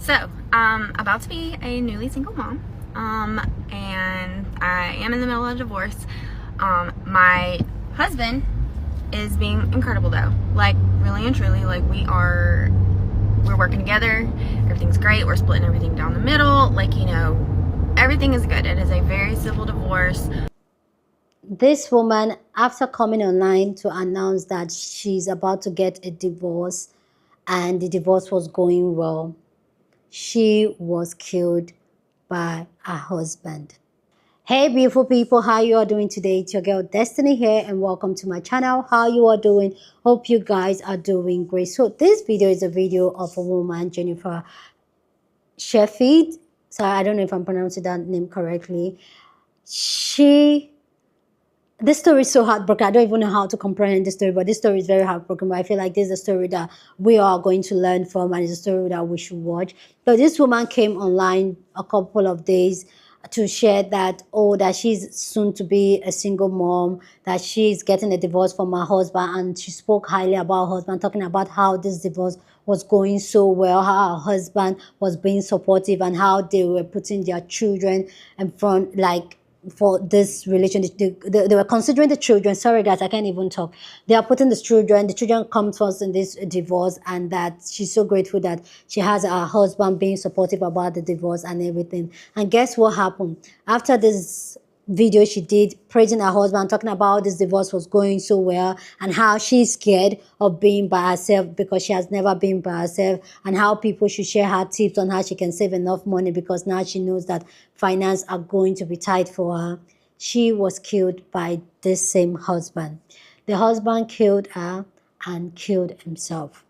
So, about to be a newly single mom, and I am in the middle of a divorce. My husband is being incredible though, like really and truly, like we're working together, everything's great, we're splitting everything down the middle, like, you know, everything is good. It is a very civil divorce. This woman, after coming online to announce that she's about to get a divorce and the divorce was going well, she was killed by her husband. Hey beautiful people, how you are doing today? It's your girl Destiny here and welcome to my channel. How you are doing? Hope you guys are doing great. So this video is a video of a woman, Jenifer Sheffield. Sorry, I don't know if I'm pronouncing that name correctly. This story is so heartbroken. I don't even know how to comprehend this story, but this story is very heartbroken. But I feel like this is a story that we are going to learn from, and it's a story that we should watch. But this woman came online a couple of days to share that, that she's soon to be a single mom, that she's getting a divorce from her husband, and she spoke highly about her husband, talking about how this divorce was going so well, how her husband was being supportive, and how they were putting their children in front, like, for this relationship. They were considering the children. Sorry guys, I can't even talk. They are putting the children come first in this divorce, and that she's so grateful that she has her husband being supportive about the divorce and everything. And guess what happened after this video she did, praising her husband, talking about how this divorce was going so well and how she's scared of being by herself because she has never been by herself, and how people should share her tips on how she can save enough money because now she knows that finance are going to be tight for her. She was killed by this same husband. The husband killed her and killed himself.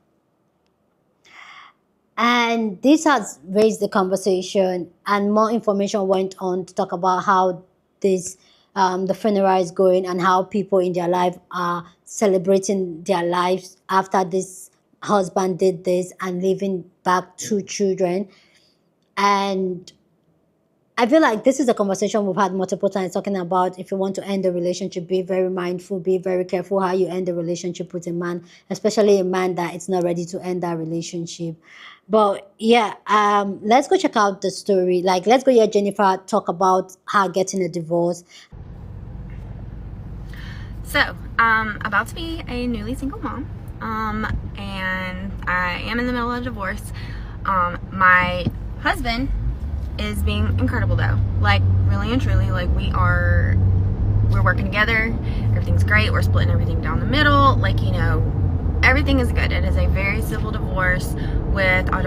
And this has raised the conversation, and more information went on to talk about how this the funeral is going and how people in their life are celebrating their lives after this husband did this and leaving back 2 children. And I feel like this is a conversation we've had multiple times, talking about if you want to end a relationship, be very mindful, be very careful how you end a relationship with a man, especially a man that is not ready to end that relationship. But yeah, let's go check out the story. Like, let's go hear Jenifer talk about her getting a divorce. So, about to be a newly single mom, and I am in the middle of a divorce. My husband is being incredible though, like really and truly, like we're working together, everything's great, we're splitting everything down the middle, like, you know, everything is good. It is a very civil divorce with our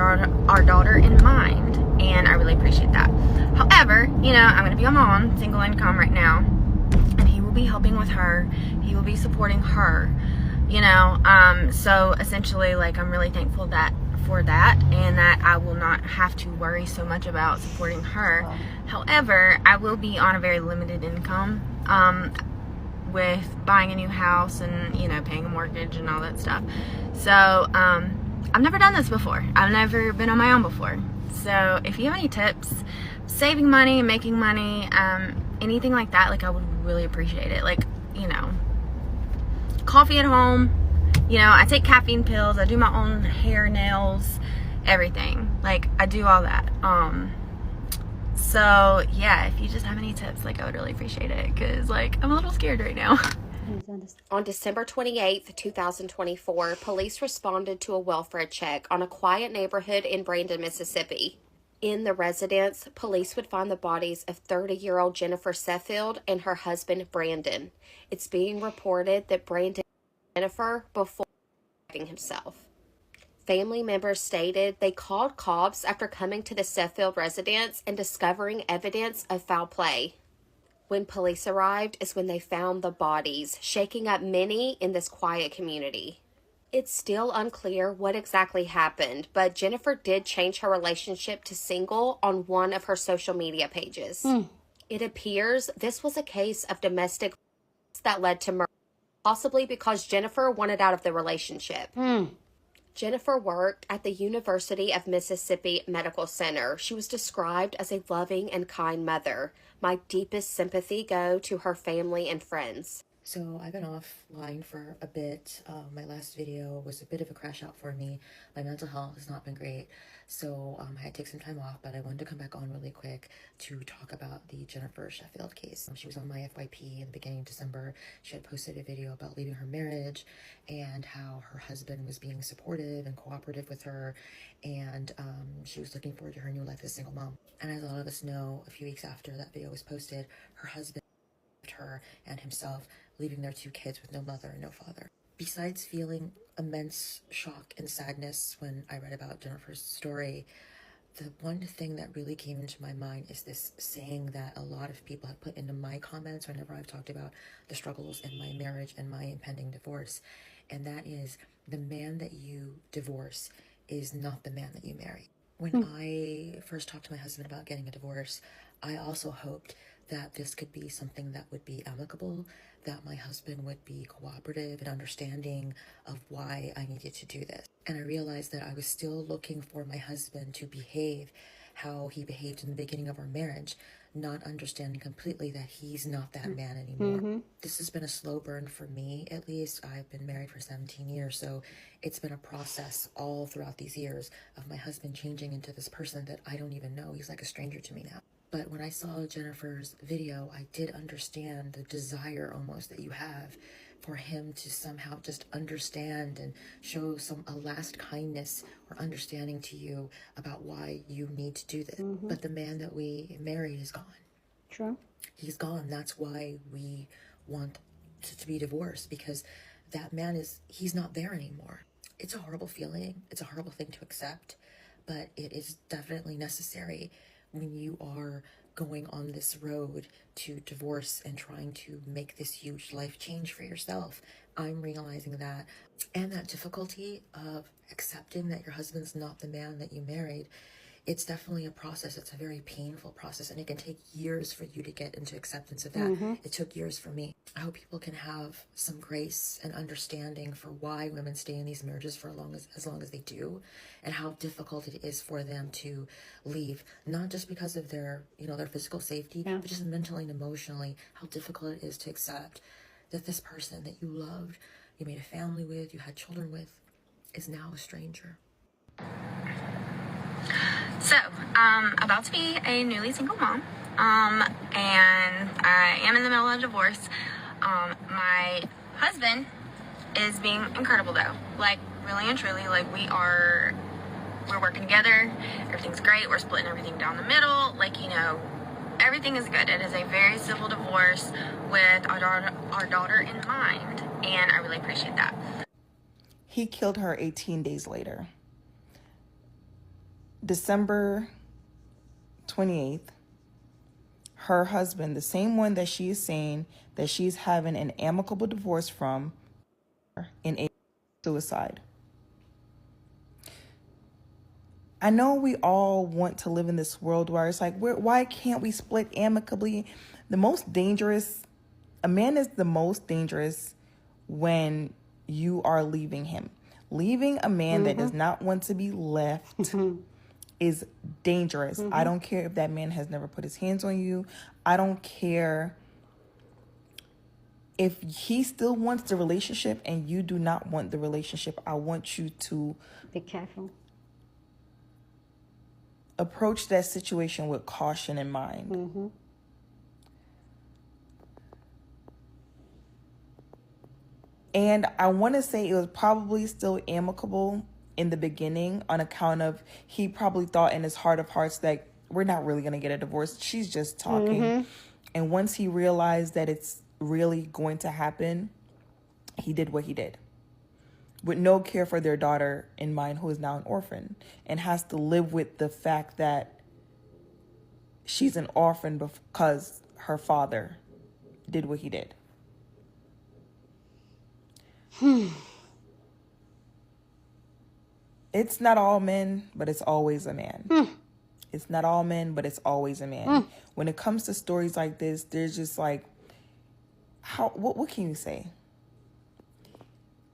daughter in mind, and I really appreciate that. However, you know, I'm gonna be a mom, single income right now, and he will be helping with her, he will be supporting her, you know, so essentially, like, I'm really thankful for that, and that I will not have to worry so much about supporting her. Wow. However, I will be on a very limited income, with buying a new house and, you know, paying a mortgage and all that stuff. So I've never done this before. I've never been on my own before. So if you have any tips, saving money and making money, anything like that, like, I would really appreciate it. Like, you know, coffee at home, you know, I take caffeine pills, I do my own hair, nails, everything. Like, I do all that. So yeah, if you just have any tips, like, I would really appreciate it, because, like, I'm a little scared right now. On December 28th, 2024, police responded to a welfare check on a quiet neighborhood in Brandon, Mississippi. In the residence, police would find the bodies of 30-year-old Jenifer Sheffield and her husband, Brandon. It's being reported that Brandon Jenifer before himself. Family members stated they called cops after coming to the Sheffield residence and discovering evidence of foul play. When police arrived is when they found the bodies, shaking up many in this quiet community. It's still unclear what exactly happened, but Jenifer did change her relationship to single on one of her social media pages. It appears this was a case of domestic violence that led to murder, possibly because Jenifer wanted out of the relationship. Jenifer worked at the University of Mississippi Medical Center. She was described as a loving and kind mother. My deepest sympathy go to her family and friends. So I've been offline for a bit. My last video was a bit of a crash out for me. My mental health has not been great. So I had to take some time off, but I wanted to come back on really quick to talk about the Jenifer Sheffield case. She was on my FYP in the beginning of December. She had posted a video about leaving her marriage and how her husband was being supportive and cooperative with her, and she was looking forward to her new life as a single mom. And as a lot of us know, a few weeks after that video was posted, her husband left her and himself, leaving their 2 kids with no mother and no father. Besides feeling immense shock and sadness when I read about Jenifer's story, the one thing that really came into my mind is this saying that a lot of people have put into my comments whenever I've talked about the struggles in my marriage and my impending divorce. And that is, the man that you divorce is not the man that you marry. When I first talked to my husband about getting a divorce, I also hoped that this could be something that would be amicable, that my husband would be cooperative and understanding of why I needed to do this. And I realized that I was still looking for my husband to behave how he behaved in the beginning of our marriage, not understanding completely that he's not that man anymore. This has been a slow burn for me, at least. I've been married for 17 years, so it's been a process all throughout these years of my husband changing into this person that I don't even know. He's like a stranger to me now. But when I saw Jenifer's video, I did understand the desire almost that you have for him to somehow just understand and show a last kindness or understanding to you about why you need to do this. But the man that we married is gone. True. He's gone. That's why we want to be divorced, because that man he's not there anymore. It's a horrible feeling. It's a horrible thing to accept, but it is definitely necessary when you are going on this road to divorce and trying to make this huge life change for yourself. I'm realizing that, and that difficulty of accepting that your husband's not the man that you married, it's definitely a process. It's a very painful process, and it can take years for you to get into acceptance of that. It took years for me. I hope people can have some grace and understanding for why women stay in these marriages for as long as they do, and how difficult it is for them to leave, not just because of their physical safety, but just mentally and emotionally, how difficult it is to accept that this person that you loved, you made a family with, you had children with, is now a stranger. So, about to be a newly single mom, and I am in the middle of a divorce. My husband is being incredible though, like really and truly, like we're working together, everything's great, we're splitting everything down the middle, everything is good. It is a very civil divorce with our daughter in mind, and I really appreciate that. He killed her 18 days later. December 28th, her husband, the same one that she is saying that she's having an amicable divorce from, in a suicide. I know we all want to live in this world where it's like, why can't we split amicably? A man is the most dangerous when you are leaving him. Leaving a man that does not want to be left is dangerous. I don't care if that man has never put his hands on you. I don't care if he still wants the relationship and you do not want the relationship. I want you to Be careful. approach that situation with caution in mind. And I want to say it was probably still amicable in the beginning on account of he probably thought in his heart of hearts that we're not really going to get a divorce. She's just talking. And once he realized that it's really going to happen, he did what he did. With no care for their daughter in mind, who is now an orphan and has to live with the fact that she's an orphan because her father did what he did. It's not all men, but it's always a man. It's not all men, but it's always a man. When it comes to stories like this, there's just like, what can you say?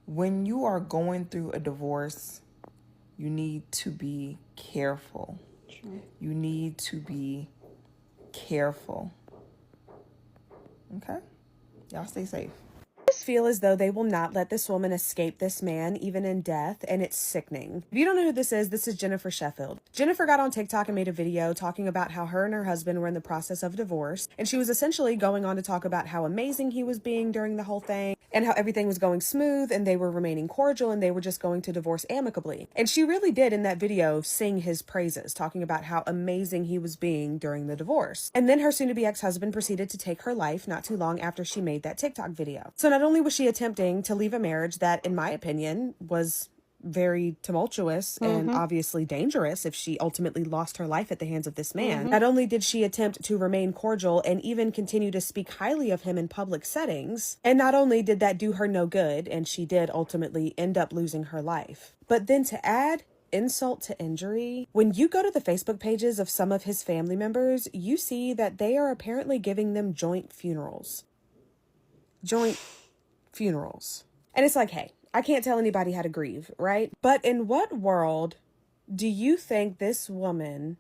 When you are going through a divorce, you need to be careful. You need to be careful. Okay? Y'all stay safe. feel as though they will not let this woman escape this man, even in death, and it's sickening. If you don't know who this is Jenifer Sheffield. Jenifer got on TikTok and made a video talking about how her and her husband were in the process of divorce, and she was essentially going on to talk about how amazing he was being during the whole thing, and how everything was going smooth, and they were remaining cordial, and they were just going to divorce amicably. And she really did, in that video, sing his praises, talking about how amazing he was being during the divorce. And then her soon-to-be ex-husband proceeded to take her life not too long after she made that TikTok video. So not only was she attempting to leave a marriage that, in my opinion, was very tumultuous and obviously dangerous if she ultimately lost her life at the hands of this man. Not only did she attempt to remain cordial and even continue to speak highly of him in public settings, and not only did that do her no good, and she did ultimately end up losing her life, but then to add insult to injury, when you go to the Facebook pages of some of his family members, you see that they are apparently giving them joint funerals. Joint funerals. And it's like, hey, I can't tell anybody how to grieve, right? But in what world do you think this woman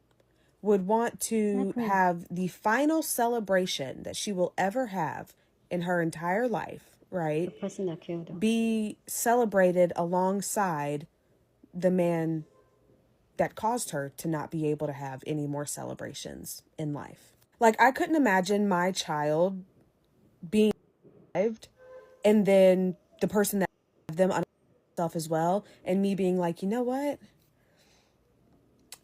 would want to have the final celebration that she will ever have in her entire life, right? The person that killed her. Be celebrated alongside the man that caused her to not be able to have any more celebrations in life. Like, I couldn't imagine my child being survived and then the person that them on myself as well, and me being like, you know what?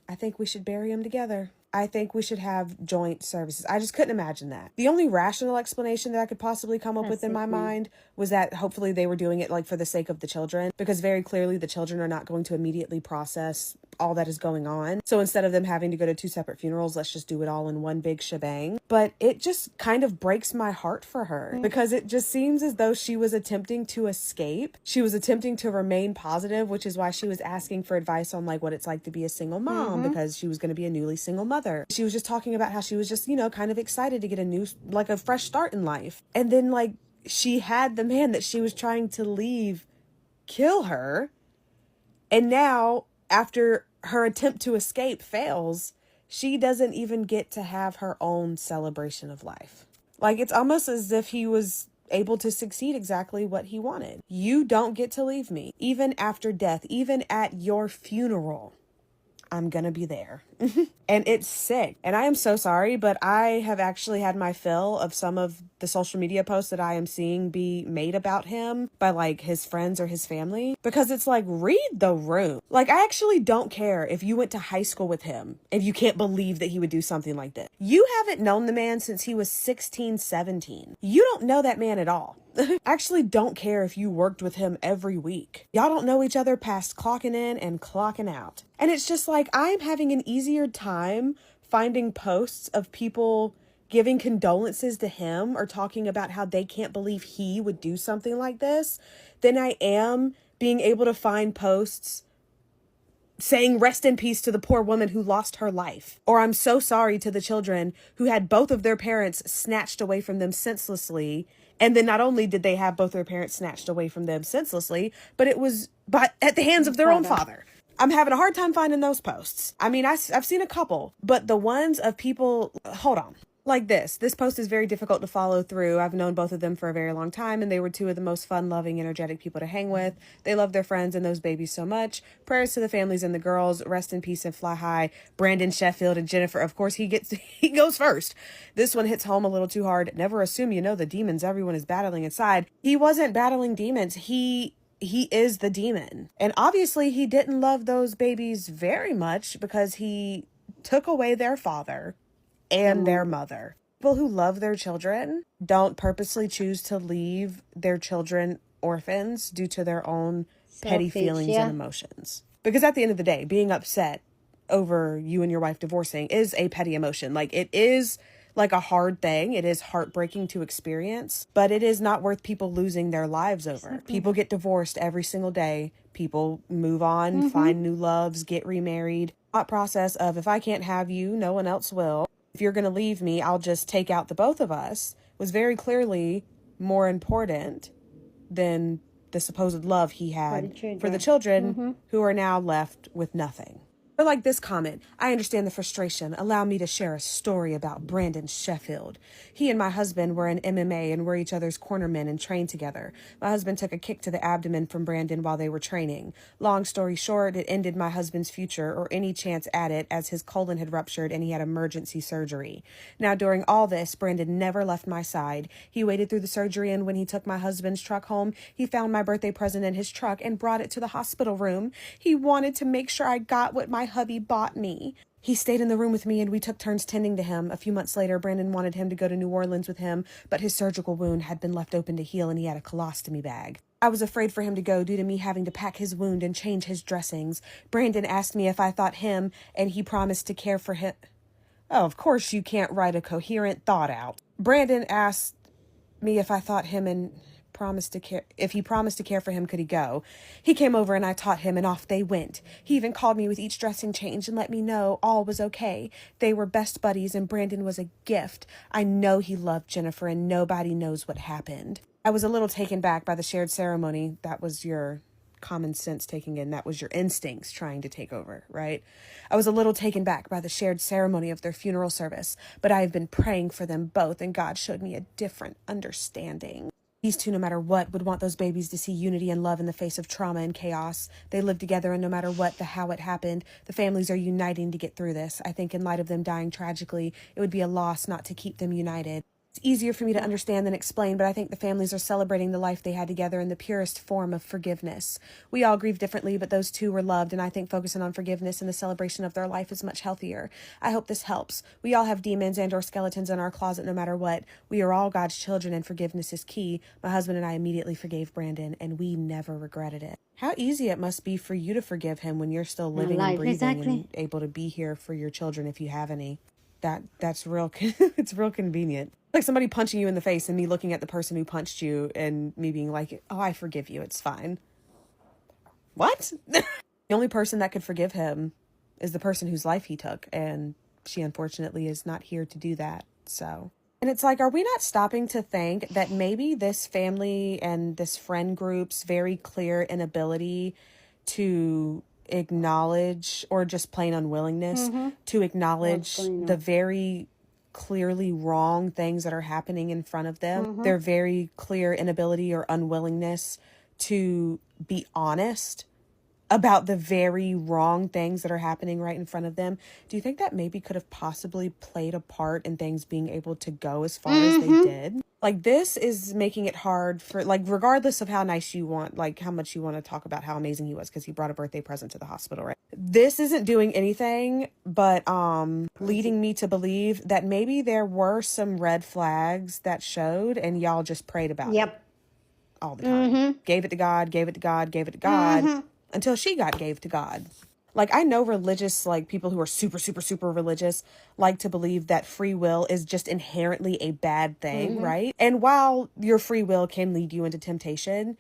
I think we should bury them together. I think we should have joint services. I just couldn't imagine that. The only rational explanation that I could possibly come up with in my mind was that hopefully they were doing it like for the sake of the children, because very clearly the children are not going to immediately process all that is going on. So instead of them having to go to two separate funerals, let's just do it all in one big shebang. But it just kind of breaks my heart for her, because it just seems as though she was attempting to escape. She was attempting to remain positive, which is why she was asking for advice on like what it's like to be a single mom, because she was going to be a newly single mother. She was just talking about how she was just, you know, kind of excited to get a fresh start in life. And then like she had the man that she was trying to leave kill her. And now after her attempt to escape fails, she doesn't even get to have her own celebration of life. Like, it's almost as if he was able to succeed exactly what he wanted. You don't get to leave me. Even after death, even at your funeral, I'm gonna be there. And it's sick. And I am so sorry, but I have actually had my fill of some of the social media posts that I am seeing be made about him by like his friends or his family, because it's like, read the room. Like, I actually don't care if you went to high school with him and you can't believe that he would do something like this. You haven't known the man since he was 16, 17. You don't know that man at all. I actually don't care if you worked with him every week. Y'all don't know each other past clocking in and clocking out. And it's just like, I'm having an easier time finding posts of people giving condolences to him or talking about how they can't believe he would do something like this than I am being able to find posts saying rest in peace to the poor woman who lost her life, or I'm so sorry to the children who had both of their parents snatched away from them senselessly. And then not only did they have both their parents snatched away from them senselessly, but it was at the hands of their own father. I'm having a hard time finding those posts. I mean, I've seen a couple, but the ones of people, hold on. Like this post is very difficult to follow through. I've known both of them for a very long time, and they were two of the most fun, loving, energetic people to hang with. They love their friends and those babies so much. Prayers to the families and the girls. Rest in peace and fly high. Brandon, Sheffield, and Jenifer. Of course, he goes first. This one hits home a little too hard. Never assume you know the demons everyone is battling inside. He wasn't battling demons. He is the demon. And obviously, he didn't love those babies very much because he took away their father and their mother. People who love their children don't purposely choose to leave their children orphans due to their own petty feelings and emotions. Because at the end of the day, being upset over you and your wife divorcing is a petty emotion. Like, it is like a hard thing. It is heartbreaking to experience, but it is not worth people losing their lives over. People get divorced every single day. People move on, find new loves, get remarried. Thought process of, if I can't have you, no one else will. If you're going to leave me, I'll just take out the both of us, was very clearly more important than the supposed love he had for the children who are now left with nothing. But like this comment, I understand the frustration. Allow me to share a story about Brandon Sheffield. He and my husband were in MMA and were each other's cornermen and trained together. My husband took a kick to the abdomen from Brandon while they were training. Long story short, it ended my husband's future or any chance at it as his colon had ruptured and he had emergency surgery. Now, during all this, Brandon never left my side. He waited through the surgery, and when he took my husband's truck home, he found my birthday present in his truck and brought it to the hospital room. He wanted to make sure I got what my hubby bought me. He stayed in the room with me and we took turns tending to him. A few months later, Brandon wanted him to go to New Orleans with him, but his surgical wound had been left open to heal and he had a colostomy bag. I was afraid for him to go due to me having to pack his wound and change his dressings. Brandon asked me if I thought him, and he promised to care for him. Oh, of course you can't write a coherent thought out. Brandon asked me if I thought him and promised to care, if he promised to care for him, could he go? He came over and I taught him and off they went. He even called me with each dressing change and let me know all was okay. They were best buddies and Brandon was a gift. I know he loved Jenifer and nobody knows what happened. I was a little taken back by the shared ceremony. That was your common sense taking in. That was your instincts trying to take over, right? I was a little taken back by the shared ceremony of their funeral service, but I have been praying for them both and God showed me a different understanding. These two, no matter what, would want those babies to see unity and love in the face of trauma and chaos. They live together, and no matter what, how it happened, the families are uniting to get through this. I think in light of them dying tragically, it would be a loss not to keep them united. It's easier for me to understand than explain, but I think the families are celebrating the life they had together in the purest form of forgiveness. We all grieve differently, but those two were loved, and I think focusing on forgiveness and the celebration of their life is much healthier. I hope this helps. We all have demons and or skeletons in our closet no matter what. We are all God's children, and forgiveness is key. My husband and I immediately forgave Brandon, and we never regretted it. How easy it must be for you to forgive him when you're still living and breathing and able to be here for your children if you have any. That's real. It's real convenient. Like somebody punching you in the face and me looking at the person who punched you and me being like, oh, I forgive you. It's fine. What? The only person that could forgive him is the person whose life he took. And she unfortunately is not here to do that. So, and it's like, are we not stopping to think that maybe this family and this friend group's very clear inability to acknowledge, or just plain unwillingness to acknowledge the very clearly wrong things that are happening in front of them, their very clear inability or unwillingness to be honest about the very wrong things that are happening right in front of them. Do you think that maybe could have possibly played a part in things being able to go as far as they did? Like, this is making it hard for, like, regardless of how nice you want, like, how much you want to talk about how amazing he was because he brought a birthday present to the hospital, right? This isn't doing anything but leading me to believe that maybe there were some red flags that showed and y'all just prayed about it all the time. Gave it to God, gave it to God, gave it to God, until she gave to God. Like, I know religious, like, people who are super, super, super religious like to believe that free will is just inherently a bad thing, right? And while your free will can lead you into temptation,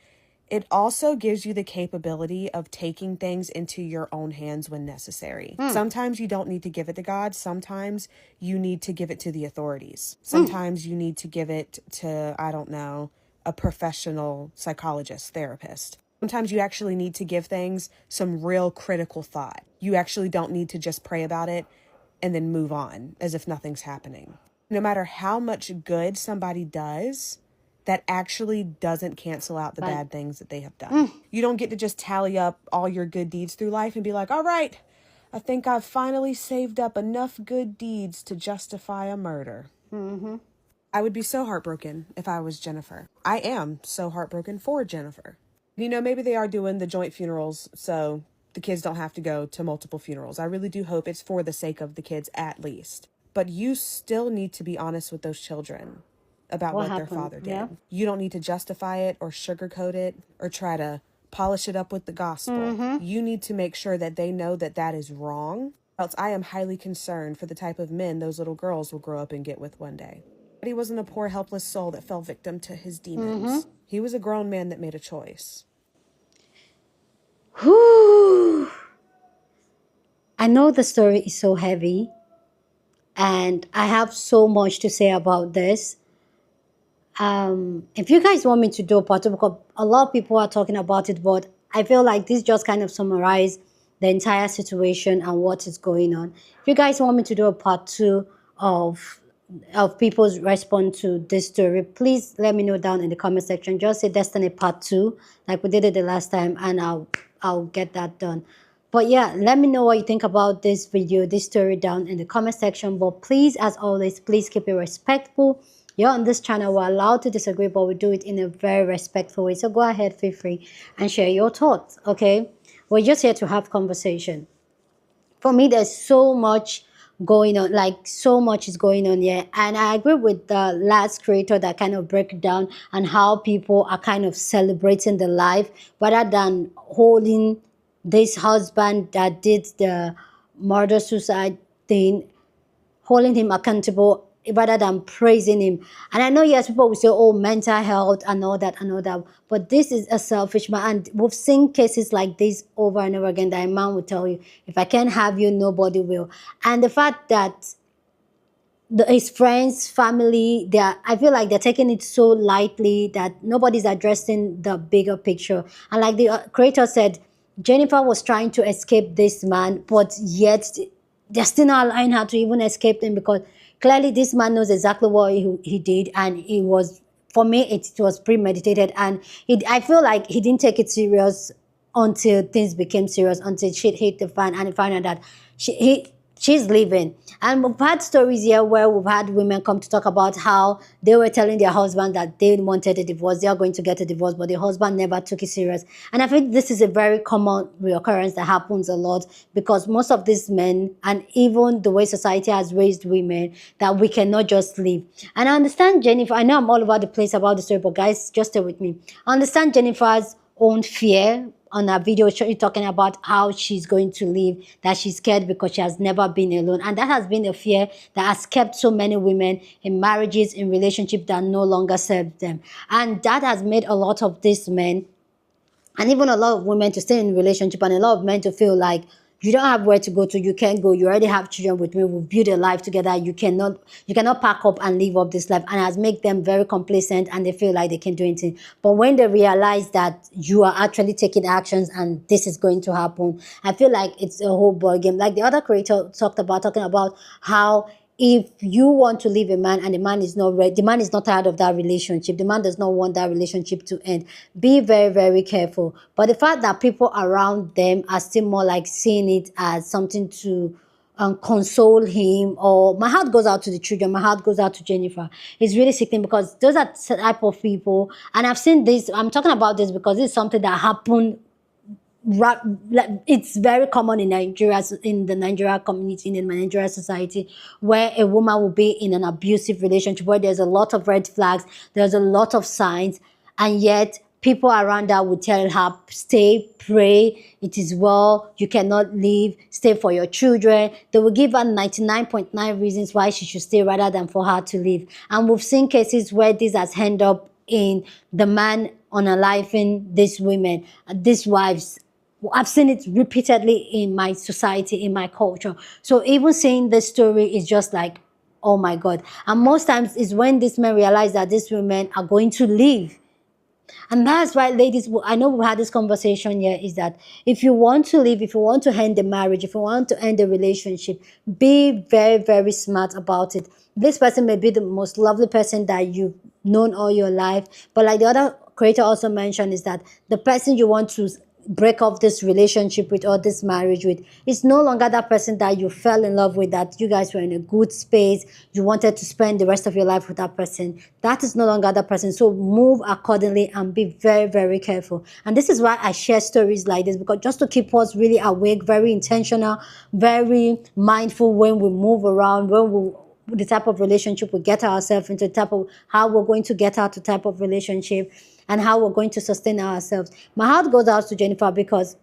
it also gives you the capability of taking things into your own hands when necessary. Sometimes you don't need to give it to God. Sometimes you need to give it to the authorities. Sometimes you need to give it to, I don't know, a professional psychologist, therapist. Sometimes you actually need to give things some real critical thought. You actually don't need to just pray about it and then move on as if nothing's happening. No matter how much good somebody does, that actually doesn't cancel out the bad things that they have done. You don't get to just tally up all your good deeds through life and be like, all right, I think I've finally saved up enough good deeds to justify a murder. I would be so heartbroken if I was Jenifer. I am so heartbroken for Jenifer. You know, maybe they are doing the joint funerals so the kids don't have to go to multiple funerals. I really do hope it's for the sake of the kids at least. But you still need to be honest with those children about what their father did. Yeah. You don't need to justify it or sugarcoat it or try to polish it up with the gospel. You need to make sure that they know that that is wrong. Else I am highly concerned for the type of men those little girls will grow up and get with one day. But he wasn't a poor, helpless soul that fell victim to his demons. He was a grown man that made a choice. Whew. I know the story is so heavy, and I have so much to say about this. If you guys want me to do a part two, because a lot of people are talking about it, but I feel like this just kind of summarized the entire situation and what is going on. If you guys want me to do a part 2 of people's response to this story, please let me know down in the comment section. Just say Destiny part 2 like we did it the last time, and I'll get that done. But yeah, let me know what you think about this video, this story down in the comment section. But please, as always, please keep it respectful. You're on this channel, we're allowed to disagree, but we do it in a very respectful way. So go ahead, feel free and share your thoughts, okay? We're just here to have conversation. For me, there's so much going on, like so much is going on here, and I agree with the last creator that kind of break down and how people are kind of celebrating the life rather than holding this husband that did the murder suicide thing, holding him accountable rather than praising him. And I know, yes, people will say, oh, mental health and all that and all that, but this is a selfish man. And we've seen cases like this over and over again, that a man will tell you, if I can't have you, nobody will. And the fact that his friends, family, I feel like they're taking it so lightly that nobody's addressing the bigger picture. And like the creator said, Jenifer was trying to escape this man, but yet they're still not allowing her to even escape him, because clearly this man knows exactly what he did, and it was, for me, it was premeditated. And I feel like he didn't take it serious until things became serious, until shit hit the fan, and he found out that she's leaving. And we've had stories here where we've had women come to talk about how they were telling their husband that they wanted a divorce, they are going to get a divorce, but the husband never took it serious. And I think this is a very common reoccurrence that happens a lot, because most of these men, and even the way society has raised women, that we cannot just leave. And I understand Jenifer, I know I'm all over the place about the story, but guys, just stay with me. I understand Jenifer's own fear. On a video talking about how she's going to leave, that she's scared because she has never been alone. And that has been a fear that has kept so many women in marriages, in relationships that no longer serve them. And that has made a lot of these men, and even a lot of women, to stay in a relationship, and a lot of men to feel like, you don't have where to go to, you can't go, you already have children with me, we've built a life together, you cannot pack up and live up this life. And it has made them very complacent, and they feel like they can do anything. But when they realize that you are actually taking actions and this is going to happen, I feel like it's a whole ball game. Like the other creator talking about how, if you want to leave a man and the man is not ready, the man is not tired of that relationship, the man does not want that relationship to end, be very, very careful. But the fact that people around them are still more like seeing it as something to console him, or my heart goes out to the children, my heart goes out to Jenifer, it's really sickening, because those are the type of people. And I've seen this, I'm talking about this because it's something that happened. It's very common in Nigeria, in the Nigeria community, in the Nigeria society, where a woman will be in an abusive relationship, where there's a lot of red flags, there's a lot of signs, and yet people around her would tell her, stay, pray, it is well, you cannot leave, stay for your children. They will give her 99.9 reasons why she should stay rather than for her to leave. And we've seen cases where this has ended up in the man unaliving these women, these wives. I've seen it repeatedly in my society, in my culture. So even saying this story is just like, oh my God. And most times is when these men realize that these women are going to leave. And that's why, ladies, I know we've had this conversation here, is that if you want to leave, if you want to end the marriage, if you want to end the relationship, be very, very smart about it. This person may be the most lovely person that you've known all your life, but like the other creator also mentioned, is that the person you want to break off this relationship with, or this marriage with, it's no longer that person that you fell in love with, that you guys were in a good space, you wanted to spend the rest of your life with that person. That is no longer that person. So move accordingly and be very, very careful. And this is why I share stories like this, because just to keep us really awake, very intentional, very mindful when we move around, when we, the type of relationship we get ourselves into, the type of how we're going to get out the type of relationship, and how we're going to sustain ourselves. My heart goes out to Jenifer, because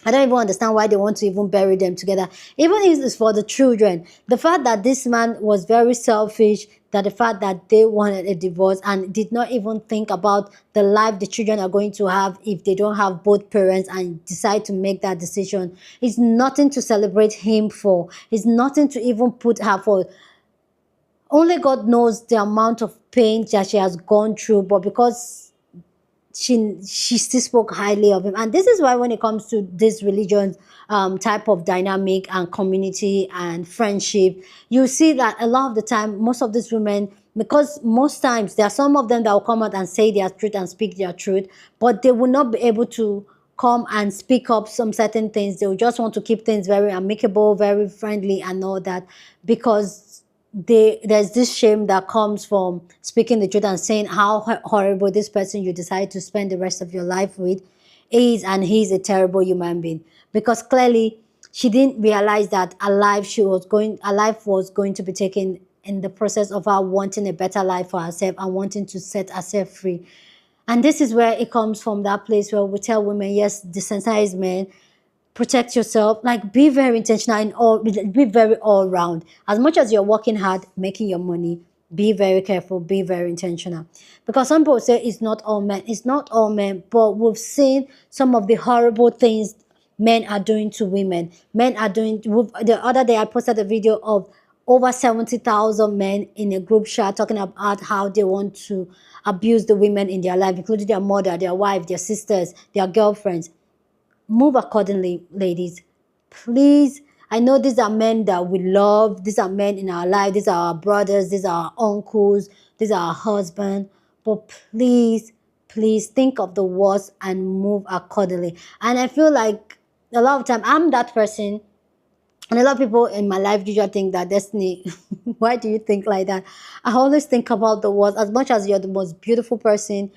I don't even understand why they want to even bury them together. Even if it's for the children. The fact that this man was very selfish, that the fact that they wanted a divorce and did not even think about the life the children are going to have if they don't have both parents, and decide to make that decision, is nothing to celebrate him for. It's nothing to even put her for. Only God knows the amount of pain that she has gone through, but because she still spoke highly of him. And this is why when it comes to this religion type of dynamic and community and friendship, you see that a lot of the time most of these women, because most times there are some of them that will come out and say their truth and speak their truth, but they will not be able to come and speak up some certain things. They will just want to keep things very amicable, very friendly and all that, because there's this shame that comes from speaking the truth and saying how horrible this person you decide to spend the rest of your life with is, and he's a terrible human being. Because clearly she didn't realize that her life was going to be taken in the process of her wanting a better life for herself and wanting to set herself free. And this is where it comes from, that place where we tell women, yes, desensitize men, protect yourself, like be very intentional in all, be very all round. As much as you're working hard making your money, be very careful, be very intentional. Because some people say it's not all men, it's not all men, but we've seen some of the horrible things men are doing to women. Men are doing, the other day I posted a video of over 70,000 men in a group chat talking about how they want to abuse the women in their life, including their mother, their wife, their sisters, their girlfriends. Move accordingly, ladies. Please. I know these are men that we love. These are men in our life. These are our brothers. These are our uncles. These are our husbands. But please, please think of the worst and move accordingly. And I feel like a lot of time I'm that person. And a lot of people in my life usually think that, Destiny, why do you think like that? I always think about the worst. As much as you're the most beautiful person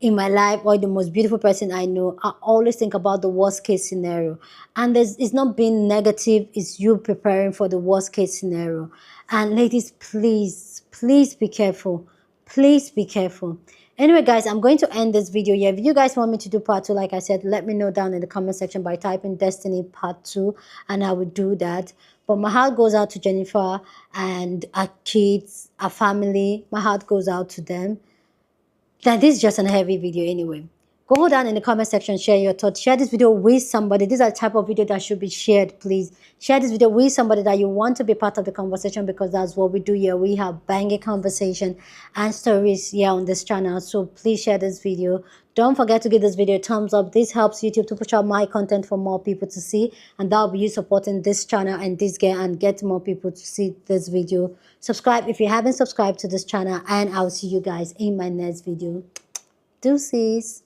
in my life or the most beautiful person I know, I always think about the worst case scenario. And it's not being negative, it's you preparing for the worst case scenario. And ladies, please, please be careful. Please be careful. Anyway, guys, I'm going to end this video here. If you guys want me to do part 2, like I said, let me know down in the comment section by typing Destiny part 2, and I will do that. But my heart goes out to Jenifer and our kids, our family. My heart goes out to them. That this is just a heavy video anyway. Go down in the comment section, share your thoughts. Share this video with somebody. These are the type of video that should be shared, please. Share this video with somebody that you want to be part of the conversation, because that's what we do here. We have banging conversation and stories here on this channel. So please share this video. Don't forget to give this video a thumbs up. This helps YouTube to push out my content for more people to see. And that'll be you supporting this channel and this girl and get more people to see this video. Subscribe if you haven't subscribed to this channel. And I'll see you guys in my next video. Deuces.